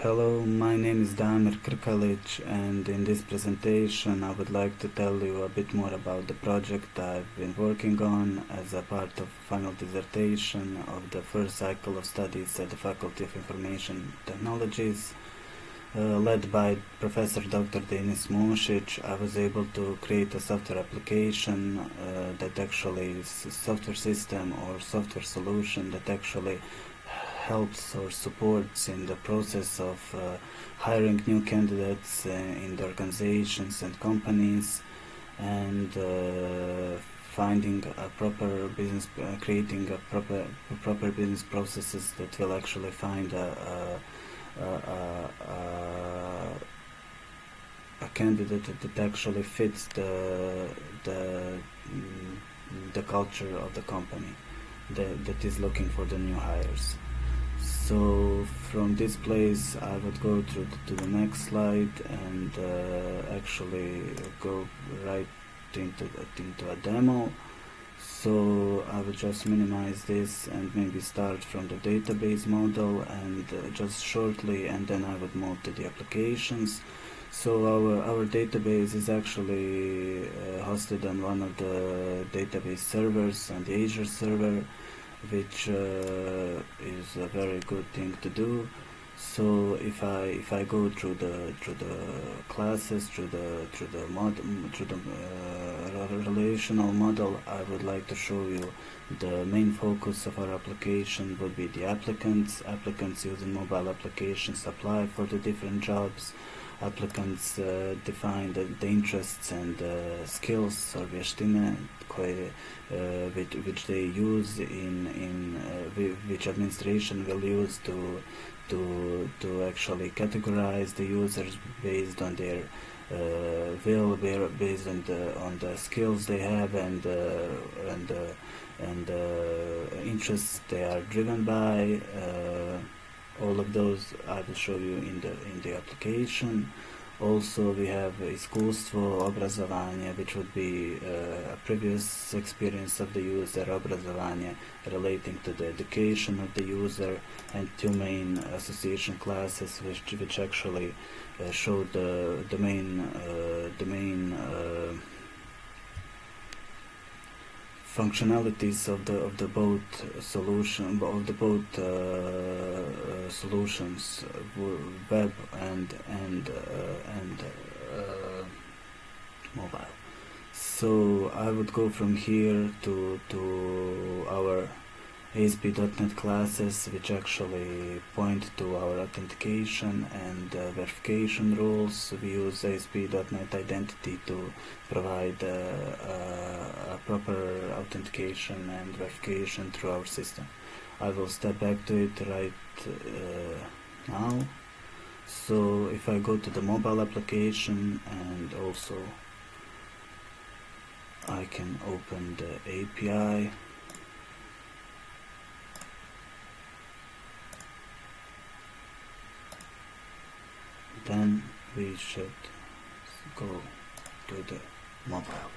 Hello, my name is Damir Krkalic, and in this presentation I would like to tell you a bit more about the project I've been working on as a part of final dissertation of the first cycle of studies at the Faculty of Information Technologies. Led by Professor Dr. Denis Music, I was able to create a software application that actually is a software system or software solution that actually helps or supports in the process of hiring new candidates in the organizations and companies, and finding a proper business, creating a proper business processes that will actually find a candidate that actually fits the culture of the company that is looking for the new hires. So from this place I would go to the next slide and actually go right into a demo. So I will just minimize this and maybe start from the database model and just shortly, and then I would move to the applications. So our database is actually hosted on one of the database servers on the Azure server, which is a very good thing to do. So if I go through the classes, through the relational model, I would like to show you the main focus of our application would be the applicants. Applicants using mobile applications apply for the different jobs. Applicants define the interests and skills or vještine which they use which administration will use to actually categorize the users based on their based on the skills they have and interests they are driven by. All of those I will show you in the application. Also we have iskustvo, obrazovanje, which would be a previous experience of the user, obrazovanje relating to the education of the user, and two main association classes which actually show the main functionalities of the both solutions, web and mobile. So I would go from here to our ASP.NET classes, which actually point to our authentication and verification rules. We use ASP.NET Identity to provide a proper authentication and verification through our system. I will step back to it right now. So if I go to the mobile application, and also I can open the API. Then we should go to the mobile.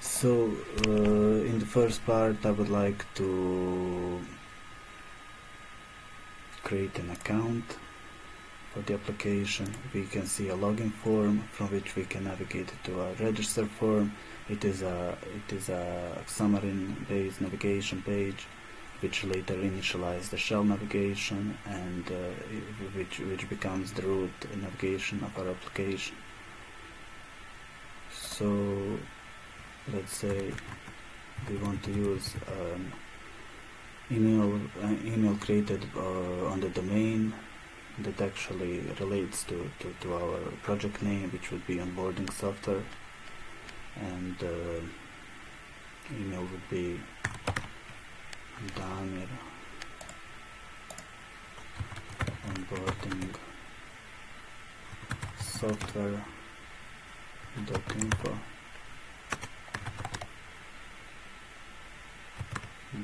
So in the first part I would like to create an account for the application. We can see a login form from which we can navigate to a register form. It is a Xamarin based navigation page which later initialize the shell navigation and which becomes the root navigation of our application. So let's say we want to use email created on the domain that actually relates to our project name, which would be Onboarding Software, and email would be Damir Onboarding Software.info.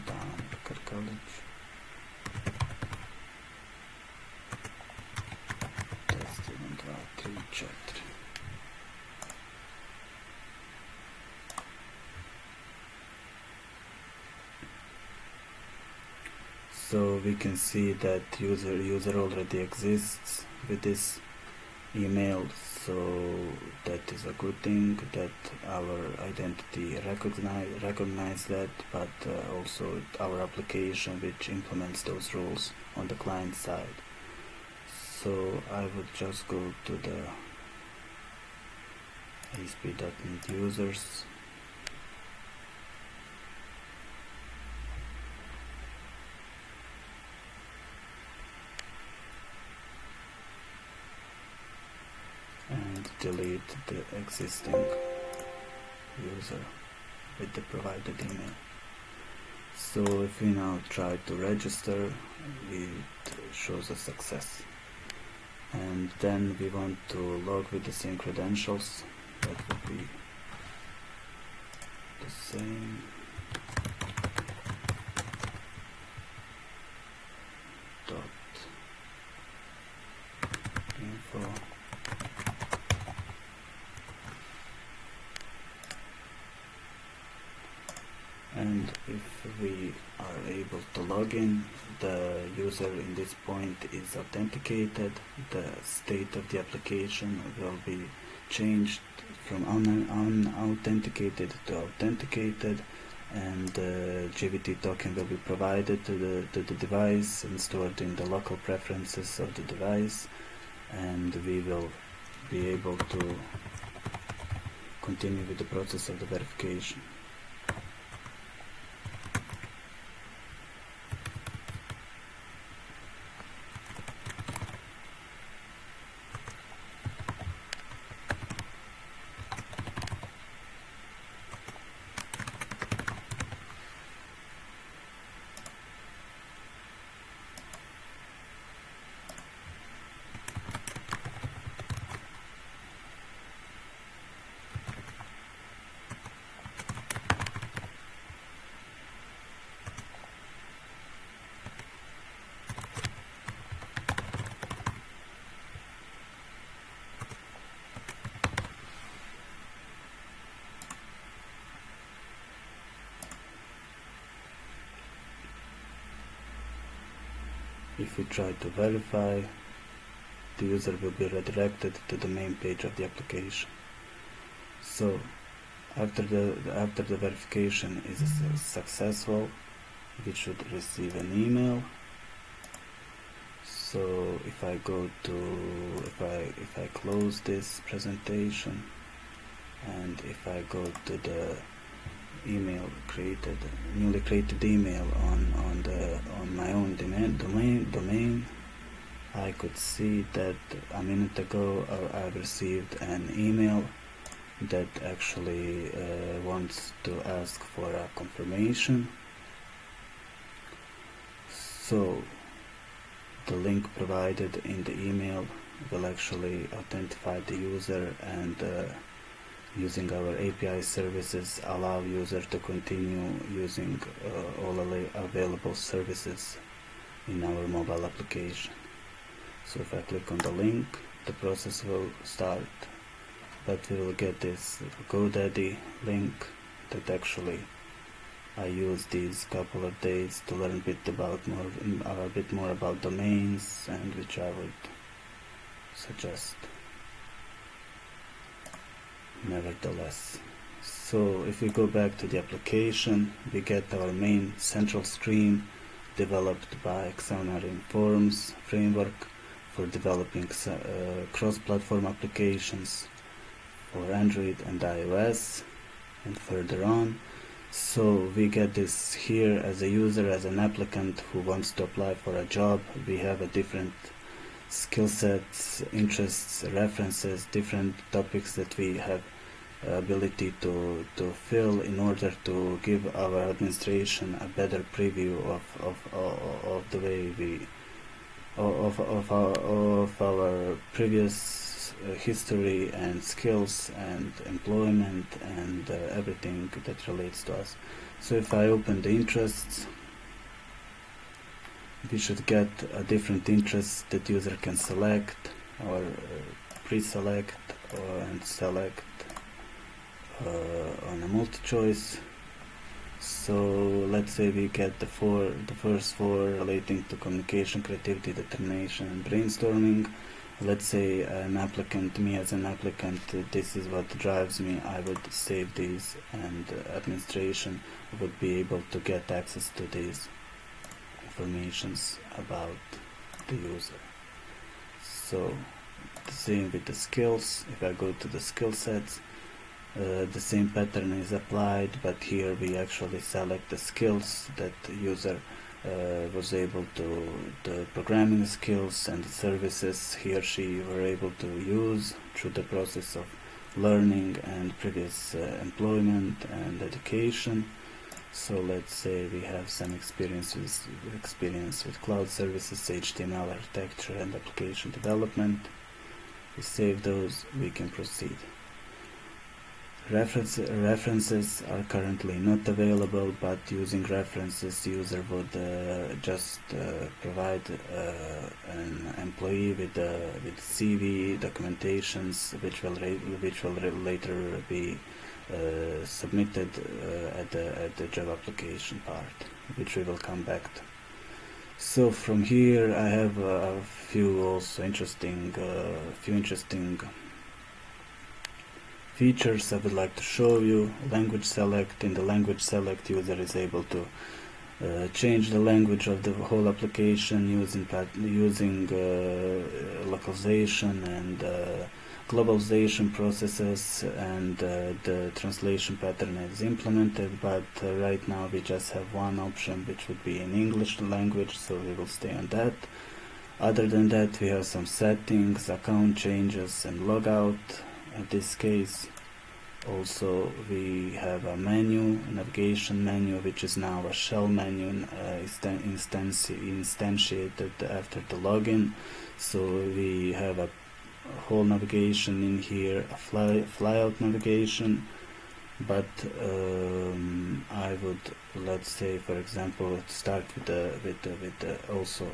Damir Krkalic. Test 1, 2, 3, 4. So we can see that user already exists with this email, so that is a good thing that our identity recognize that, but also our application which implements those rules on the client side. So I would just go to the ASP.NET users, and delete the existing user with the provided email. So if we now try to register, it shows a success. And then we want to log with the same credentials. That would be the same. .info. And if we are able to log in, the user in this point is authenticated. The state of the application will be changed from unauthenticated to authenticated, and the GVT token will be provided to the device and stored in the local preferences of the device, and we will be able to continue with the process of the verification. If we try to verify, the user will be redirected to the main page of the application. So after the verification is successful, we should receive an email. So if I go to if I close this presentation, and if I go to the newly created email on my own domain, I could see that a minute ago I received an email that actually wants to ask for a confirmation. So the link provided in the email will actually authentify the user, and using our API services allow user to continue using all available services in our mobile application. So if I click on the link, the process will start, but we will get this GoDaddy link that actually I used these couple of days to learn a bit more about domains, and which I would suggest nevertheless. So if we go back to the application, we get our main central screen developed by Xamarin Forms framework for developing cross-platform applications for Android and iOS, and further on. So we get this here as a user, as an applicant who wants to apply for a job. We have a different skill sets, interests, references, different topics that we have ability to fill in order to give our administration a better preview of the way we of our previous history and skills and employment and everything that relates to us. So if I open the interests, we should get a different interests that user can select or pre-select and select on a multi-choice. So let's say we get the first four relating to communication, creativity, determination, and brainstorming. Let's say me as an applicant, this is what drives me. I would save these, and administration would be able to get access to these informations about the user. So the same with the skills. If I go to the skill sets, the same pattern is applied, but here we actually select the skills that the user was able to, the programming skills and the services he or she were able to use through the process of learning and previous employment and education. So let's say we have some experience with cloud services, HTML architecture and application development. We save those, we can proceed. References are currently not available, but using references, the user would just provide an employee with CV documentations, which will later be submitted at the job application part, which we will come back to. So from here, I have a few also interesting features I would like to show you. Language select. In the language select, user is able to change the language of the whole application using localization and globalization processes, and the translation pattern is implemented, but right now we just have one option, which would be in English language, so we will stay on that. Other than that, we have some settings, account changes and logout. In this case, also we have a navigation menu, which is now a shell menu instantiated after the login. So we have a whole navigation in here, a flyout navigation, but I would, let's say, for example, start with the also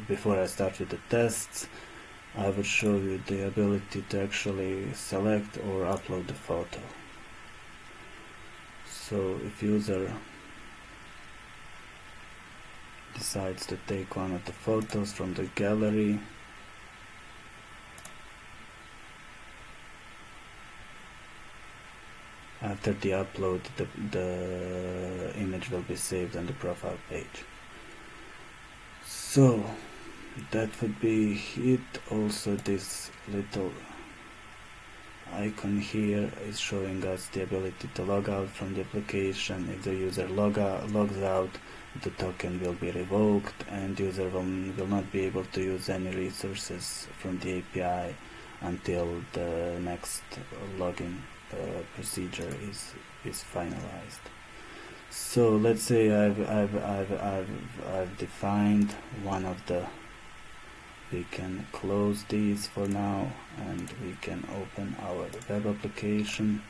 before I start with the tests, I would show you the ability to actually select or upload the photo. So if user decides to take one of the photos from the gallery, after the upload, the image will be saved on the profile page. So that would be it. Also, this little icon here is showing us the ability to log out from the application. If the user logs out, the token will be revoked, and user will not be able to use any resources from the API until the next login procedure is finalized. So let's say I've defined one of the. We can close these for now, and we can open our web application.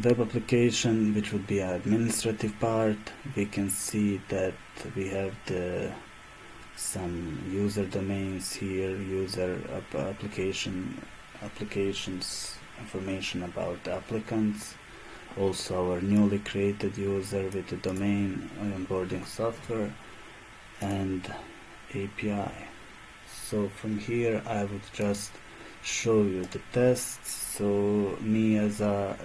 Web application, which would be an administrative part. We can see that we have some user domains here, user applications, information about the applicants, also our newly created user with the domain Onboarding Software, and API. So from here I would just show you the tests. So me as a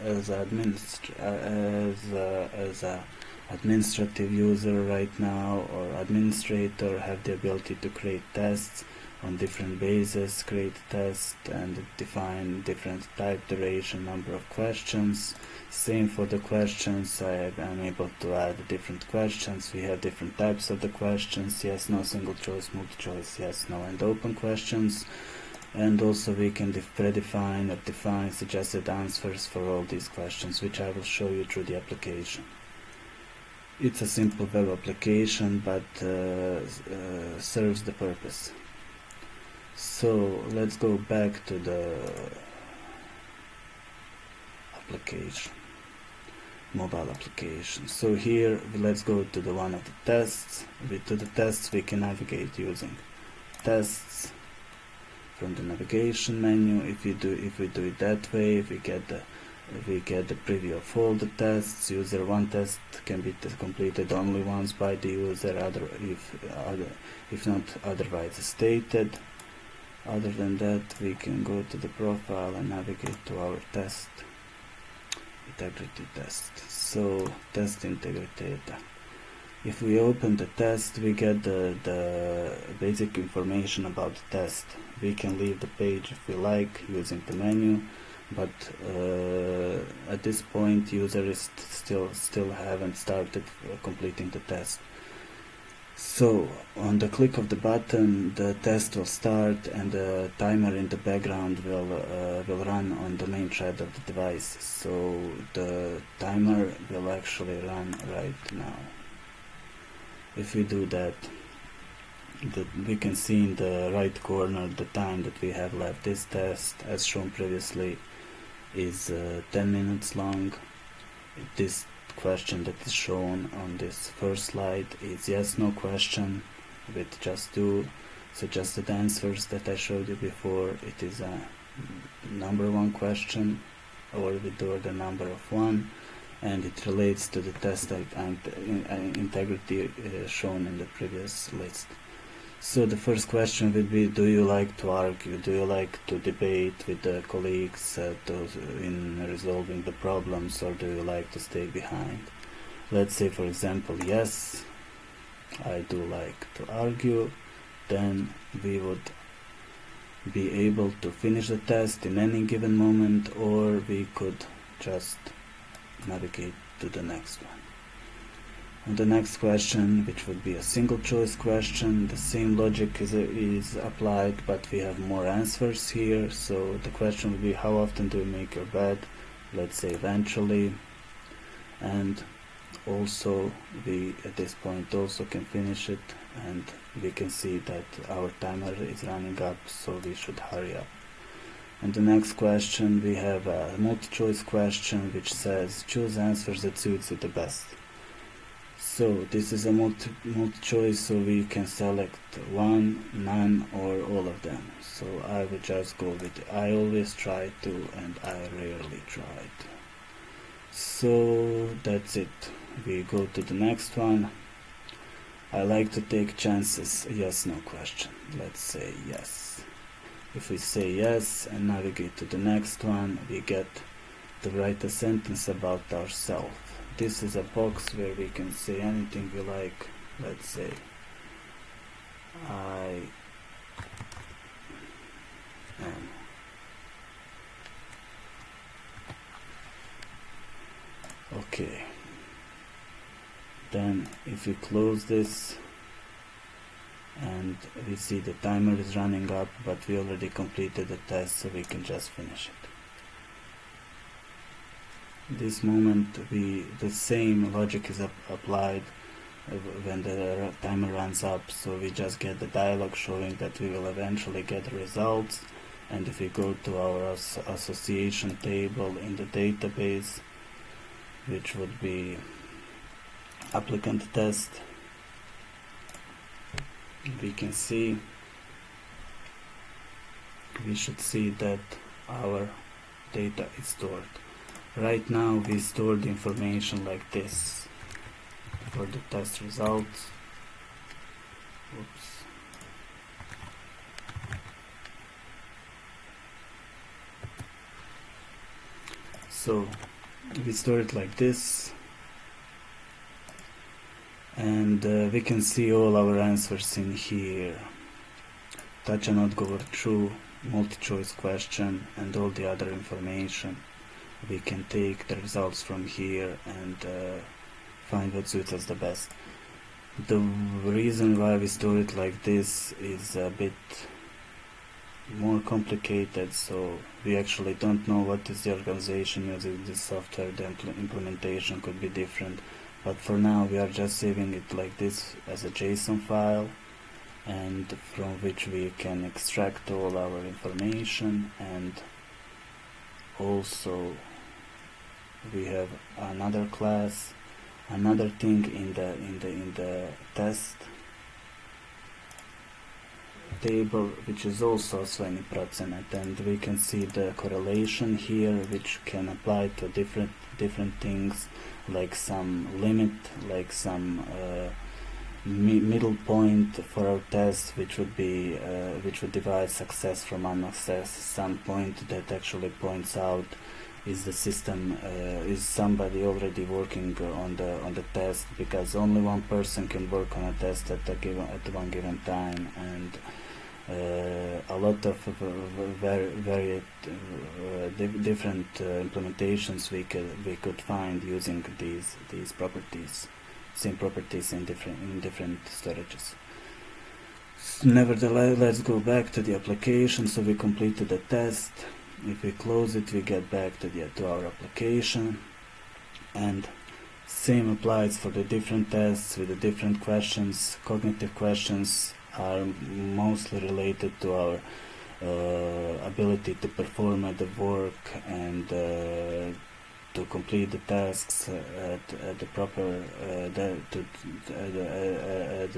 administrative user right now, or administrator, have the ability to create tests on different bases, create a test and define different type, duration, number of questions. Same for the questions, I'm able to add different questions. We have different types of the questions: yes, no, single choice, multi-choice, yes, no, and open questions. And also we can predefine or define suggested answers for all these questions, which I will show you through the application. It's a simple web application, but serves the purpose. So let's go back to the application, mobile application. So here let's go to the one of the tests. To the tests we can navigate using tests from the navigation menu. If we do it that way, we get the we get the preview of all the tests. User one test can be completed only once by the user, if not otherwise stated. Other than that, we can go to the profile and navigate to our test, integrity test. So test integrity data. If we open the test, we get the basic information about the test. We can leave the page if we like using the menu, but at this point user is still haven't started completing the test. So on the click of the button, the test will start and the timer in the background will run on the main thread of the device. So the timer will actually run right now. If we do that, we can see in the right corner the time that we have left. This test, as shown previously, is 10 minutes long. This question that is shown on this first slide is yes/no question with just two suggested answers that I showed you before. It is a number one question, or with the order number of one, and it relates to the test integrity shown in the previous list. So the first question would be, do you like to argue? Do you like to debate with the colleagues in resolving the problems, or do you like to stay behind? Let's say, for example, yes, I do like to argue. Then we would be able to finish the test in any given moment, or we could just navigate to the next one. And the next question, which would be a single choice question, the same logic is applied, but we have more answers here. So the question would be, how often do you make your bed? Let's say eventually. And also we at this point also can finish it, and we can see that our timer is running up, so we should hurry up. And the next question, we have a multi-choice question which says choose answers that suits you the best. So this is a multi-choice, so we can select one, none, or all of them. So I would just go with I always try to and I rarely try to. So that's it. We go to the next one. I like to take chances, yes/no question. Let's say yes. If we say yes and navigate to the next one, we get to write a sentence about ourselves. This is a box where we can say anything we like. Let's say I am okay. Then if we close this, and we see the timer is running up, but we already completed the test, so we can just finish it. This moment the same logic is applied when the timer runs up, so we just get the dialog showing that we will eventually get the results. And if we go to our association table in the database, which would be applicant test, we can see, we should see that our data is stored. Right now we store the information like this for the test results. Oops. So we store it like this, and we can see all our answers in here. Touch and not go through, multi-choice question, and all the other information. We can take the results from here and find what suits us the best. The reason why we store it like this is a bit more complicated, so we actually don't know what is the organization using this software. The implementation could be different, but for now we are just saving it like this as a JSON file, and from which we can extract all our information. And also we have another class, another thing in the test table which is also osvojeni procenat, and we can see the correlation here, which can apply to different things, like some limit, like some middle point for our test, which would be which would divide success from unsuccess. Some point that actually points out is the system is somebody already working on the test, because only one person can work on a test at one given time, and a lot of very different implementations we could find using these properties, same properties in different storages. Nevertheless, let's go back to the application. So we completed the test. If we close it, we get back to our application, and same applies for the different tests with the different questions. Cognitive questions are mostly related to our ability to perform at the work and to complete the tasks at the proper the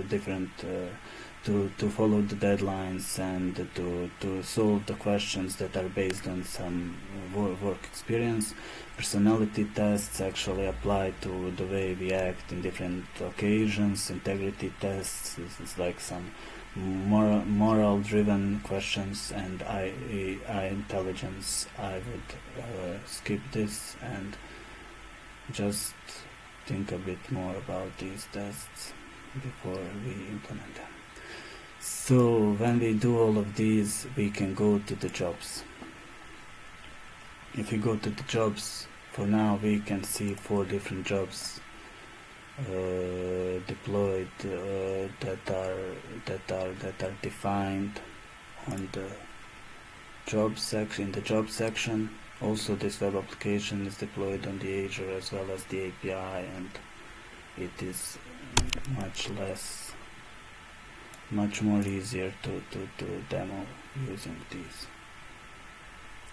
different to follow the deadlines, and to solve the questions that are based on some work experience. Personality tests actually apply to the way we act in different occasions. Integrity tests is like some moral driven questions, and I intelligence, I would skip this and just think a bit more about these tests before we implement them. So when we do all of these, we can go to the jobs. If we go to the jobs, for now we can see 4 different jobs deployed that are defined on the job section. In the job section, also this web application is deployed on the Azure as well as the API, and it is much more easier to demo using these.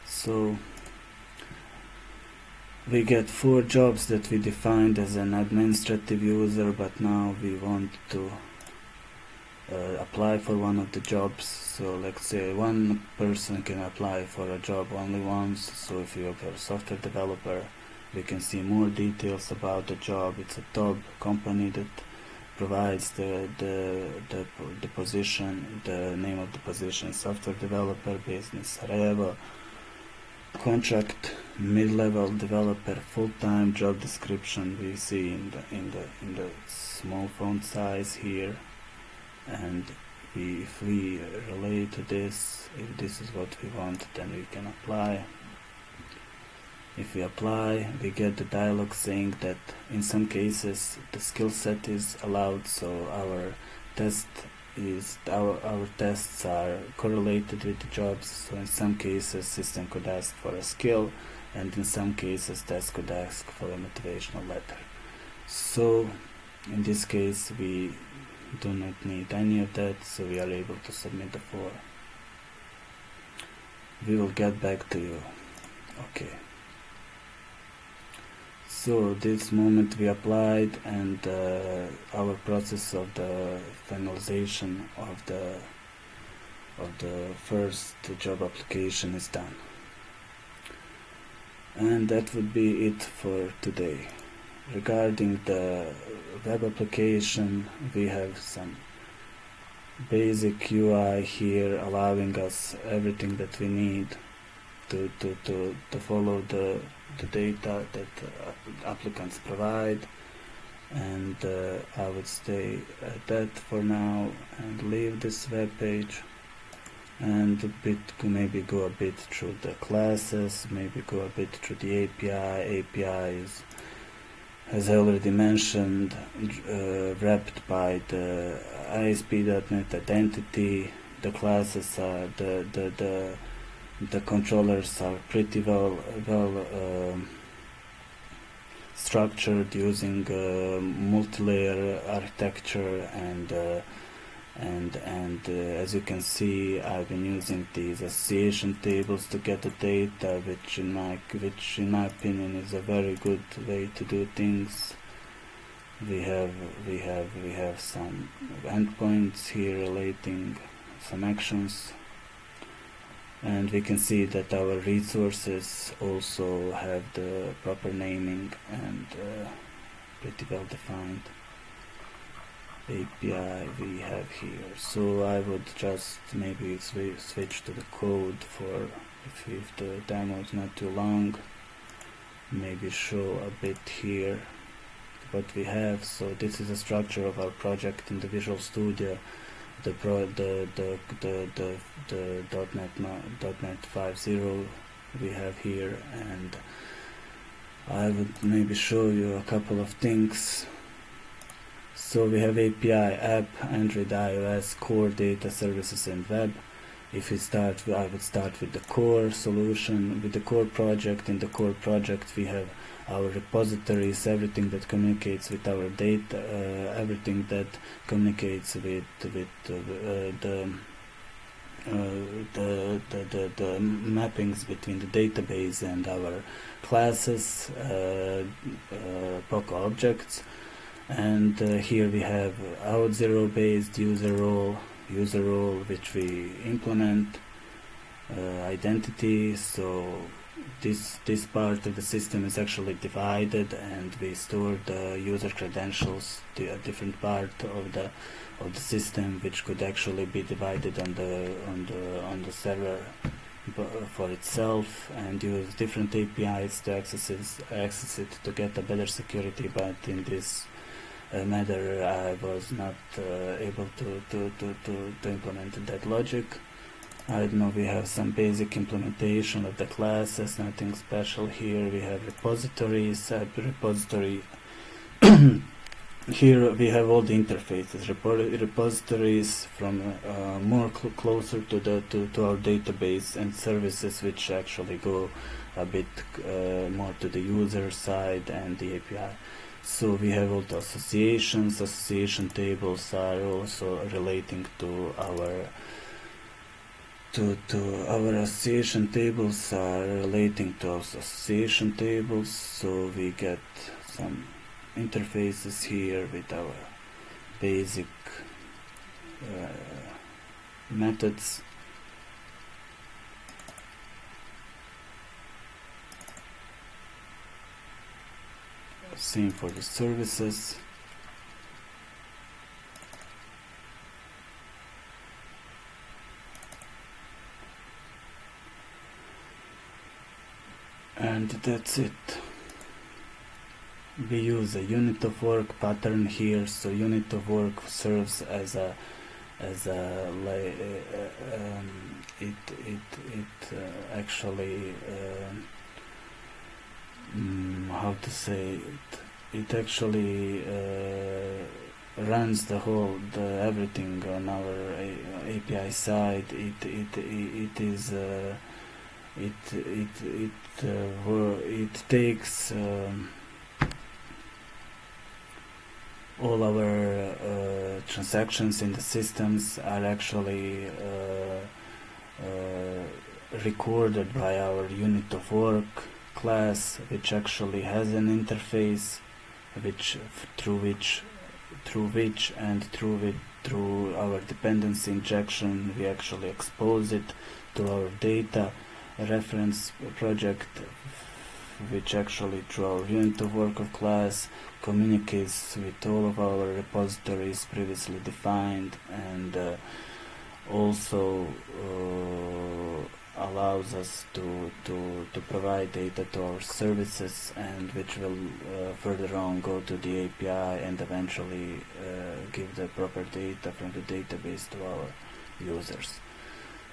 So we get 4 jobs that we defined as an administrative user, but now we want to apply for one of the jobs. So let's say one person can apply for a job only once. So if you're a software developer, we can see more details about the job. It's a top company that provides the position, the name of the position, software developer, based in Sarajevo. Contract, mid-level developer, full-time. Job description we see in the small font size here, and if we relate to this, if this is what we want, then we can apply. If we apply, we get the dialog saying that in some cases the skill set is allowed, so our tests are correlated with the jobs. So in some cases system could ask for a skill, and in some cases test could ask for a motivational letter. So in this case we do not need any of that, so we are able to submit the form. We will get back to you. Okay. So this moment we applied, and our process of the finalization of the first job application is done. And that would be it for today. Regarding the web application, we have some basic UI here allowing us everything that we need to follow the data that applicants provide, and I would stay at that for now and leave this web page, and maybe go a bit through the classes, maybe go a bit through the API. API is, as I already mentioned, wrapped by the ASP.NET identity. The classes are the controllers are pretty well structured using multi-layer architecture, and as you can see, I've been using these association tables to get the data, which in my opinion is a very good way to do things. We have some endpoints here relating some actions, and we can see that our resources also have the proper naming and pretty well defined. API we have here, so I would just maybe switch to the code for if the demo is not too long, maybe show a bit here what we have. So this is the structure of our project in the Visual Studio. The .NET 5.0 we have here, and I would maybe show you a couple of things. So we have API, app, Android, iOS, core, data, services, and web. If we start, I would start with the core solution, with the core project. In the core project we have our repositories, everything that communicates with our data, everything that communicates with the mappings between the database and our classes, POC objects. And here we have out zero based user role which we implement, identity. So this part of the system is actually divided, and we store the user credentials to a different part of the system, which could actually be divided on the server for itself, and use different APIs to access it to get a better security. But in this matter, I was not able to implement that logic. I don't know, we have some basic implementation of the classes, nothing special here. We have repositories, repository. Here we have all the interfaces, repositories from more closer to our database, and services which actually go a bit more to the user side and the API. So we have all the associations. Association tables are also relating to our association tables are relating to our association tables. So we get some interfaces here with our basic methods. Same for the services. And that's it. We use a unit of work pattern here. So unit of work serves as a actually how to say it? It actually runs the whole everything on our API side. It takes all our transactions in the systems are actually recorded by our unit of work class, which actually has an interface through our dependency injection we actually expose it to our data reference project, which actually through our unit of work of class communicates with all of our repositories previously defined, and also allows us to provide data to our services, and which will further on go to the API and eventually give the proper data from the database to our users.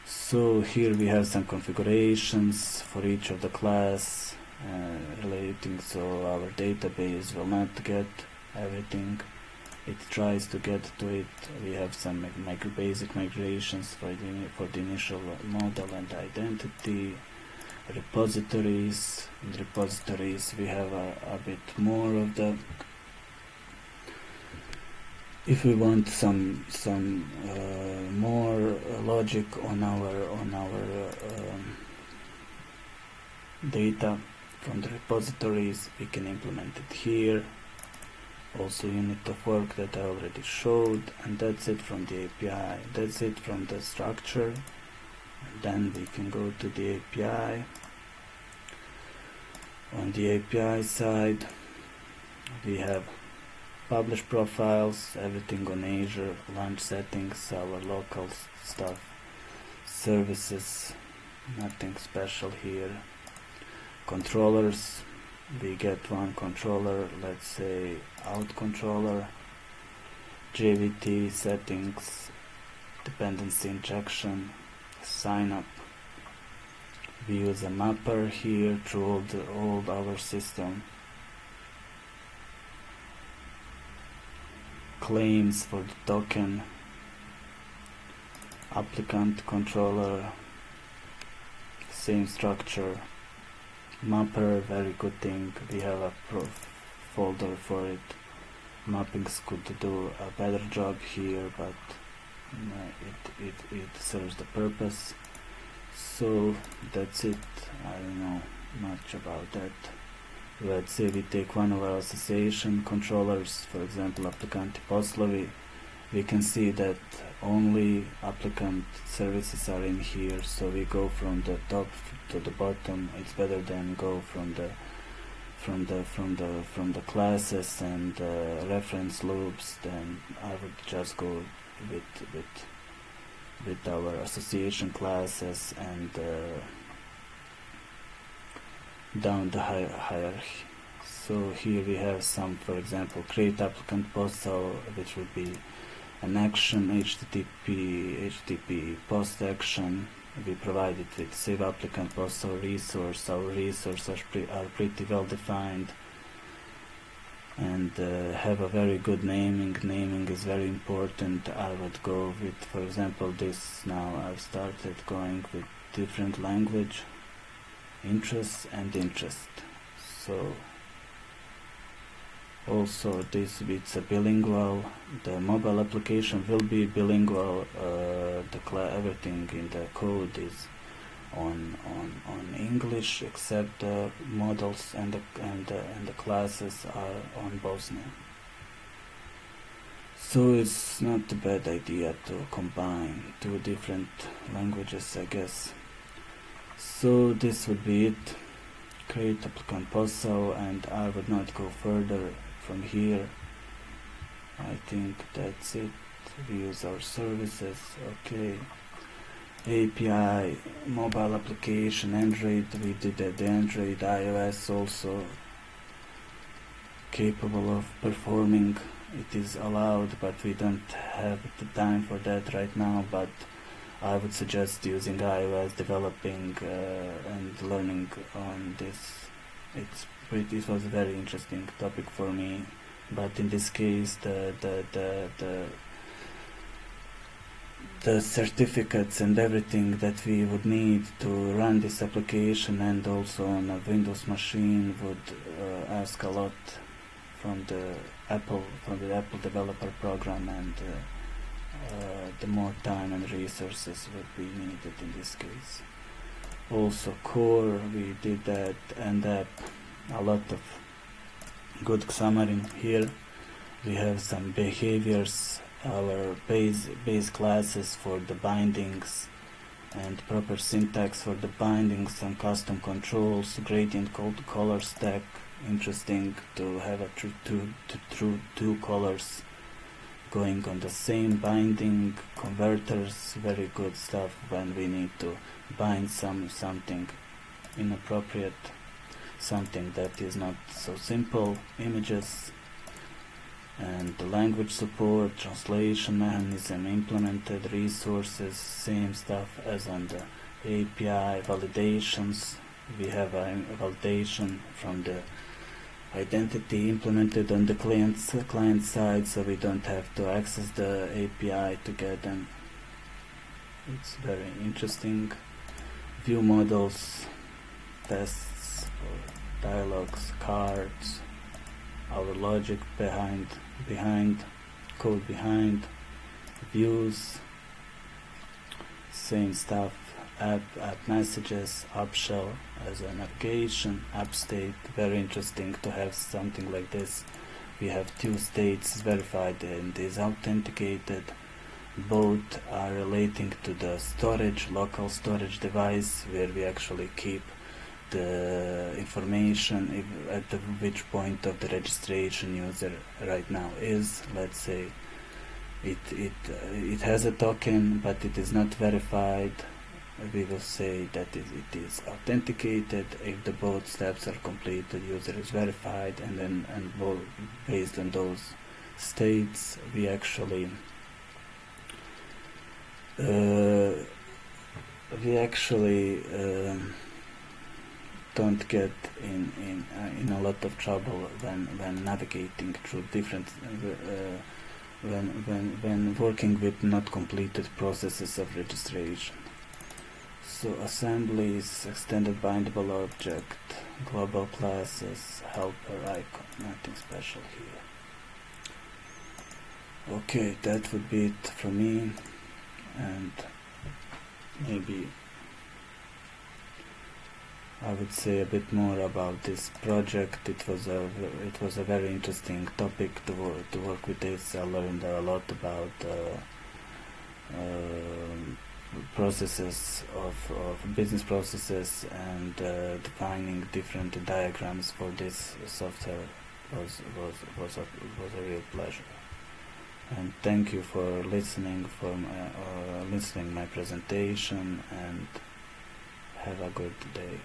So here we have some configurations for each of the class relating, so our database will not get everything. It tries to get to it. We have some basic migrations for the initial model and identity. Repositories. In repositories we have a bit more of the. If we want some more logic on our data from the repositories, we can implement it here. also unit of work that I already showed, and that's it from the API. That's it from the structure. And then we can go to the API. On the API side, we have publish profiles, everything on Azure, launch settings, our local stuff, services, nothing special here. Controllers, we get one controller, let's say out controller, JVT settings, dependency injection, sign up. We use a mapper here through all our system. Claims for the token, applicant controller, same structure. Mapper, very good thing, we have a folder for it. Mappings could do a better job here, but it serves the purpose. So that's it. I don't know much about that. Let's say we take one of our association controllers, for example applicant poslovi. We can see that only applicant services are in here, so we go from the top to the bottom. It's better than go from the classes and reference loops. Then I would just go with our association classes and down the hierarchy. So here we have some, for example, create applicant postal, which would be an action, HTTP post action. We provide it with save applicant postal resource. Our resources are pretty well defined and have a very good naming. Naming is very important. I would go with, for example, this. Now I've started going with different language, interest and interest. So also this, it's a bilingual. The mobile application will be bilingual. Everything in the code is on English, except the models and the classes are on Bosnian. So it's not a bad idea to combine two different languages, I guess. So this would be it. Create applicant postal, and I would not go further from here. I think that's it. We use our services. Okay. API, mobile application, Android. We did the Android, iOS also capable of performing. It is allowed, but we don't have the time for that right now. But I would suggest using iOS, developing and learning on this. It was a very interesting topic for me, but in this case the certificates and everything that we would need to run this application, and also on a Windows machine, would ask a lot from the Apple developer program, and the more time and resources would be needed in this case. Also core, we did that, and a lot of good summary here. We have some behaviors, our base classes for the bindings, and proper syntax for the bindings, some custom controls, gradient color stack. Interesting to have a two colors going on the same binding. Converters, very good stuff when we need to bind something inappropriate, something that is not so simple. Images, and the language support, translation mechanism implemented, resources, same stuff as on the API. Validations, we have a validation from the identity implemented on the client side, so we don't have to access the API to get them. It's very interesting. View models, tests, dialogues, cards, our logic behind code behind, views, same stuff. App messages, app shell as a navigation, app state. Very interesting to have something like this. we have two states, verified and is authenticated. Both are relating to the storage, local storage device, where we actually keep the information at which point of the registration user right now is. Let's say it has a token, but it is not verified. We will say that it is authenticated. If the both steps are complete, the user is verified, and based on those states, we actually don't get in a lot of trouble when navigating through different when working with not completed processes of registration. So assemblies, extended bindable object, global classes, helper icon, nothing special here. Okay, that would be it from me, and maybe I would say a bit more about this project. It was a very interesting topic to work with this. I learned a lot about processes of business processes, and defining different diagrams for this software was a real pleasure. And thank you for listening my presentation, and have a good day.